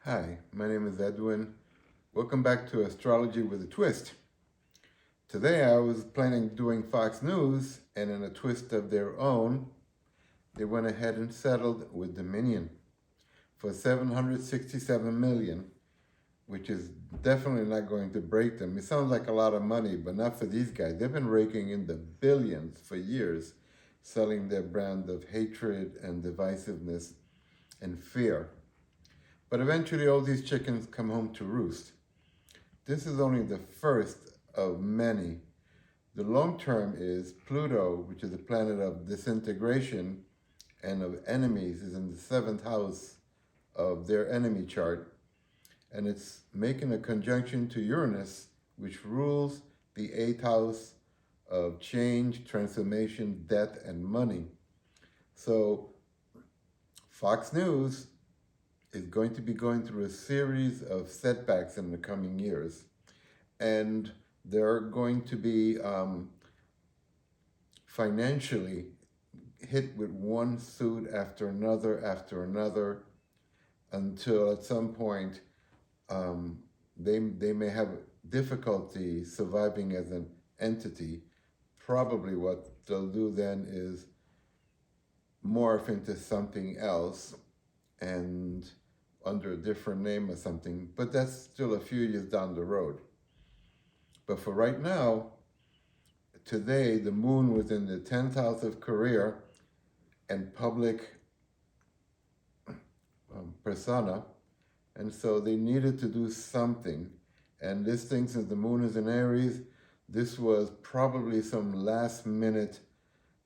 Hi, my name is Edwin. Welcome back to Astrology with a Twist. Today I was planning doing Fox News, and in a twist of their own, they went ahead and settled with Dominion for 767 million, which is definitely not going to break them. It sounds like a lot of money, but not for these guys. They've been raking in the billions for years, selling their brand of hatred and divisiveness and fear. But eventually all these chickens come home to roost. This is only the first of many. The long term is Pluto, which is a planet of disintegration and of enemies, is in the seventh house of their enemy chart. And it's making a conjunction to Uranus, which rules the eighth house of change, transformation, death, and money. So Fox News is going to be going through a series of setbacks in the coming years. And they're going to be financially hit with one suit after another, until at some point they may have difficulty surviving as an entity. Probably what they'll do then is morph into something else and under a different name or something, but that's still a few years down the road. But for right now, today the moon was in the 10th house of career and public persona, and so they needed to do something. And this thing, since the moon is in Aries, this was probably some last minute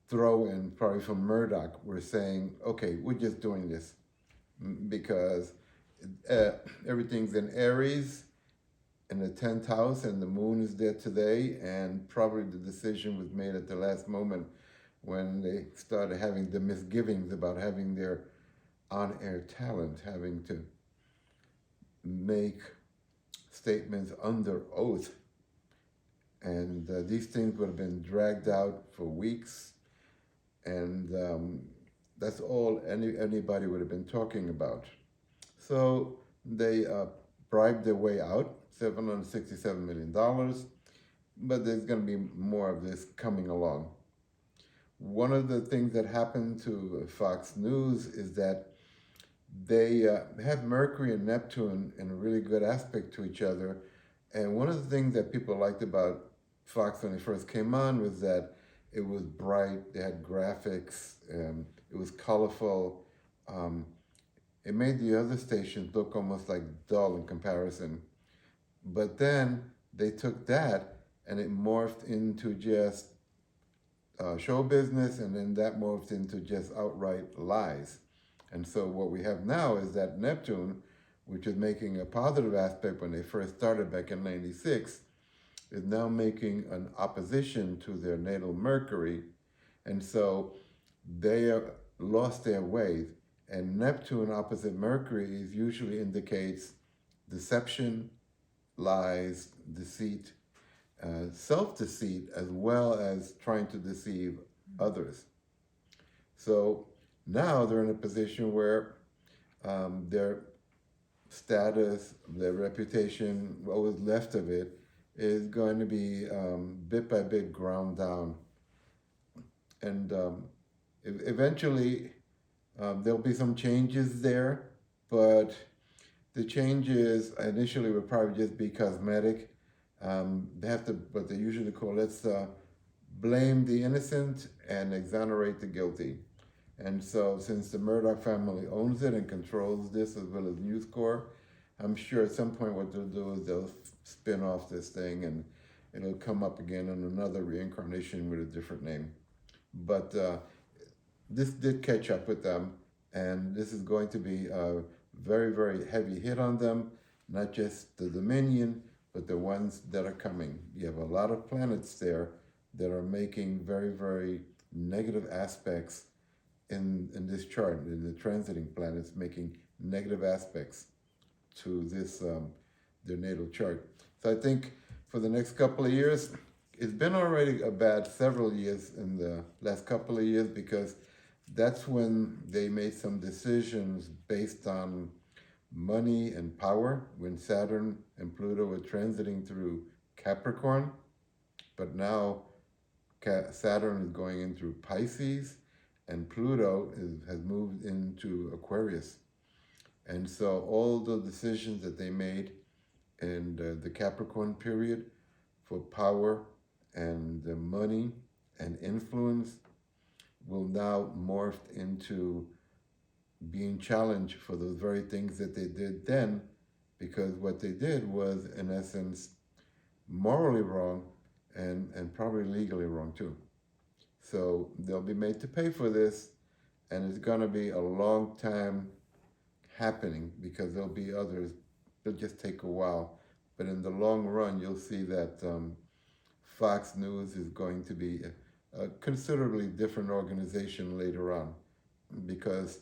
throw in, probably from Murdoch. We're saying, okay, we're just doing this because everything's in Aries in the 10th house, and the moon is there today, and probably the decision was made at the last moment when they started having the misgivings about having their on-air talent having to make statements under oath. And these things would have been dragged out for weeks, and that's all anybody would have been talking about. So they bribed their way out, $767 million, but there's going to be more of this coming along. One of the things that happened to Fox News is that they have Mercury and Neptune in a really good aspect to each other. And one of the things that people liked about Fox when it first came on was that it was bright, they had graphics, it was colorful. It made the other stations look almost like dull in comparison. But then they took that and it morphed into just show business, and then that morphed into just outright lies. And so what we have now is that Neptune, which is making a positive aspect when they first started back in 96, is now making an opposition to their natal Mercury. And so they lost their way. And Neptune opposite Mercury usually indicates deception, lies, deceit, self-deceit, as well as trying to deceive others. So now they're in a position where their status, their reputation, what was left of it, is going to be bit by bit ground down. And eventually there'll be some changes there, but the changes initially will probably just be cosmetic. They have to, what they usually call, let's blame the innocent and exonerate the guilty. And so since the Murdoch family owns it and controls this as well as News Corp, I'm sure at some point what they'll do is they'll spin off this thing and it'll come up again in another reincarnation with a different name. But this did catch up with them, and this is going to be a very, very heavy hit on them, not just the Dominion, but the ones that are coming. You have a lot of planets there that are making very, very negative aspects in this chart, in the transiting planets making negative aspects to this, their natal chart. So I think for the next couple of years, it's been already a bad several years in the last couple of years, because that's when they made some decisions based on money and power when Saturn and Pluto were transiting through Capricorn, but now Saturn is going in through Pisces, and Pluto has moved into Aquarius. And so all the decisions that they made in the Capricorn period for power and money and influence will now morph into being challenged for those very things that they did then, because what they did was, in essence, morally wrong and probably legally wrong too. So they'll be made to pay for this, and it's going to be a long time happening because there'll be others. It'll just take a while. But in the long run, you'll see that Fox News is going to be a considerably different organization later on, because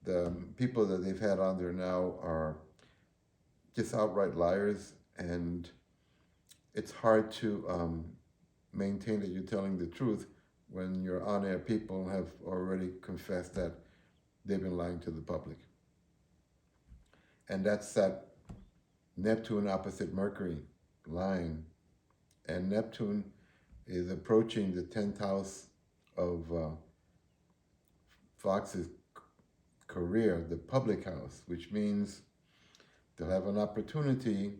the people that they've had on there now are just outright liars, and it's hard to maintain that you're telling the truth when your on-air people have already confessed that they've been lying to the public. And that's that Neptune opposite Mercury, lying. And Neptune is approaching the 10th house of Fox's career, the public house, which means they'll have an opportunity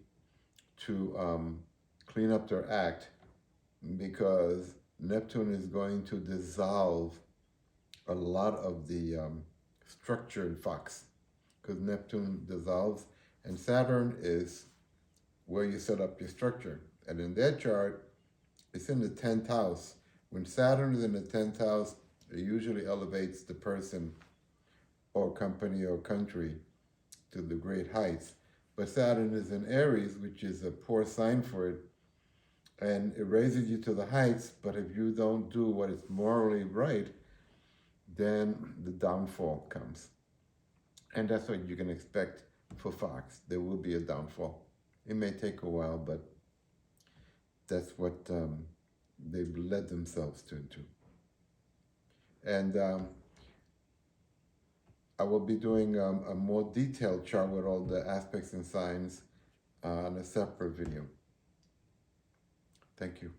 to clean up their act, because Neptune is going to dissolve a lot of the structure in Fox, because Neptune dissolves, and Saturn is where you set up your structure. And in their chart, it's in the 10th house. When Saturn is in the 10th house, it usually elevates the person or company or country to the great heights. But Saturn is in Aries, which is a poor sign for it, and it raises you to the heights, but if you don't do what is morally right, then the downfall comes. And that's what you can expect for Fox. There will be a downfall. It may take a while, but that's what they've led themselves to into. And I will be doing a more detailed chart with all the aspects and signs on a separate video. Thank you.